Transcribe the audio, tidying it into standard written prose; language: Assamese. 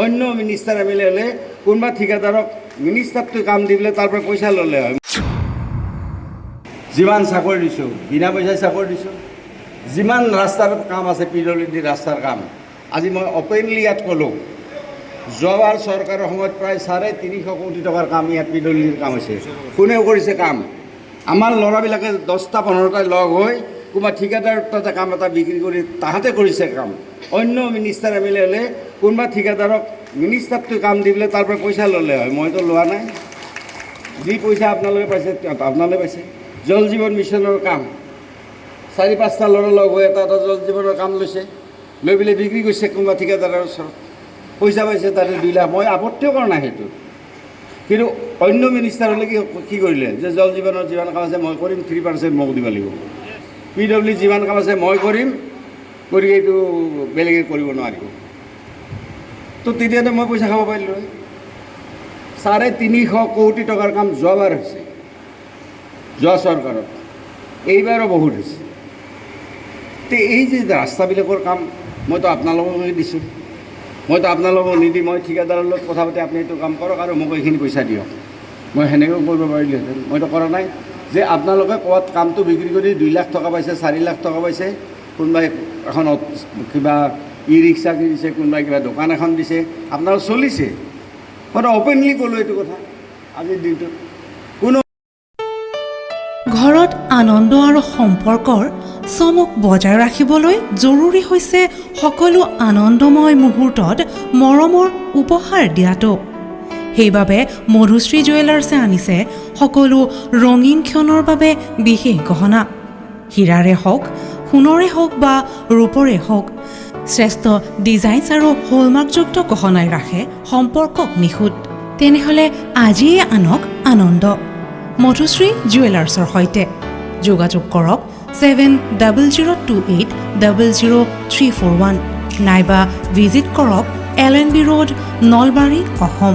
অন্য মিনিষ্টাৰ এম এল এ হ'লে কোনোবা ঠিকাদাৰক মিনিষ্টাৰটো কাম দি পেলাই তাৰ পৰা পইচা ল'লে হয়। যিমান চাকৰি দিছোঁ বিনা পইচাই চাকৰি দিছোঁ, যিমান ৰাস্তাৰ কাম আছে PWD ৰাস্তাৰ কাম আজি মই অপেনলি ইয়াত ক'লোঁ। যোৱাবাৰ চৰকাৰৰ সময়ত প্ৰায় 350 কোটি টকাৰ কাম ইয়াত PWDৰ কাম হৈছে। কোনেও কৰিছে কাম? আমাৰ ল'ৰাবিলাকে 10টা 15টাই লগ হৈ কোনোবা ঠিকাদাৰ তাতে কাম এটা বিক্ৰী কৰি তাহাঁতে কৰিছে কাম। অন্য মিনিষ্টাৰ এম এল এ হ'লে কোনোবা ঠিকাদাৰক মিনিষ্টাৰটো কাম দি পেলাই তাৰ পৰা পইচা ল'লে হয়। মইতো লোৱা নাই। যি পইচা আপোনালোকে পাইছে আপোনালোকে পাইছে। জল জীৱন মিছনৰ কাম 4-5টা ল'ৰা লগ হৈ এটা জল জীৱনৰ কাম লৈছে, লৈ পেলাই বিক্ৰী কৰিছে কোনোবা ঠিকাদাৰৰ ওচৰত, পইচা পাইছে তাতে 2 লাখ। মই আপত্তিও কৰা নাই সেইটো, কিন্তু অন্য মিনিষ্টাৰ হ'লে কি কৰিলে যে জল জীৱনৰ যিমান কাম আছে মই কৰিম, 3% মোক দিব লাগিব। PWD যিমান কাম আছে মই কৰিম, কৰি এইটো বেলেগে কৰিব নোৱাৰিব। তো তেতিয়াতো মই পইচা খাব পাৰিলোঁ হয়। 350 কোটি টকাৰ কাম যোৱাবাৰ হৈছে, যোৱা চৰকাৰত। এইবাৰো বহুত হৈছে। তো এই যে ৰাস্তাবিলাকৰ কাম মইতো আপোনালোককে দিছোঁ, মইতো আপোনালোকক নিদি মই ঠিকাদাৰৰ লগত কথা পাতি আপুনি এইটো কাম কৰক আৰু মোক এইখিনি পইচা দিয়ক। মই সেনেকৈও কৰিব পাৰিলোহেঁতেন, মইতো কৰা নাই। যে আপোনালোকে ক'ৰবাত কামটো বিক্ৰী কৰি 2 লাখ টকা পাইছে, 4 লাখ টকা পাইছে, কোনোবাই এখন কিবা ই-ৰিক্সা কিনিছে, কোনোবাই কিবা দোকান এখন দিছে, আপোনাৰ চলিছে। মইতো অপেনলি ক'লোঁ এইটো কথা আজিৰ দিনটোত। কোনো ঘৰত আনন্দ আৰু সম্পৰ্কৰ চমক বজাই ৰাখিবলৈ জৰুৰী হৈছে সকলো আনন্দময় মুহূৰ্তত মৰমৰ উপহাৰ দিয়াটো। সেইবাবে মধুশ্ৰী জুৱেলাৰ্ছে আনিছে সকলো ৰঙীন ক্ষণৰ বাবে বিশেষ গহনা। হীৰাৰে হওক, সোণৰে হওক বা ৰূপৰে হওক, শ্ৰেষ্ঠ ডিজাইনছ আৰু হলমাৰ্কযুক্ত গহনাই ৰাখে সম্পৰ্কক নিখুঁত। তেনেহ'লে আজিয়ে আনক আনন্দ মধুশ্ৰী জুৱেলাৰ্ছৰ সৈতে। যোগাযোগ কৰক 7028000341 নাইবা ভিজিট কৰক LNB ৰোড, নলবাৰী, অসম।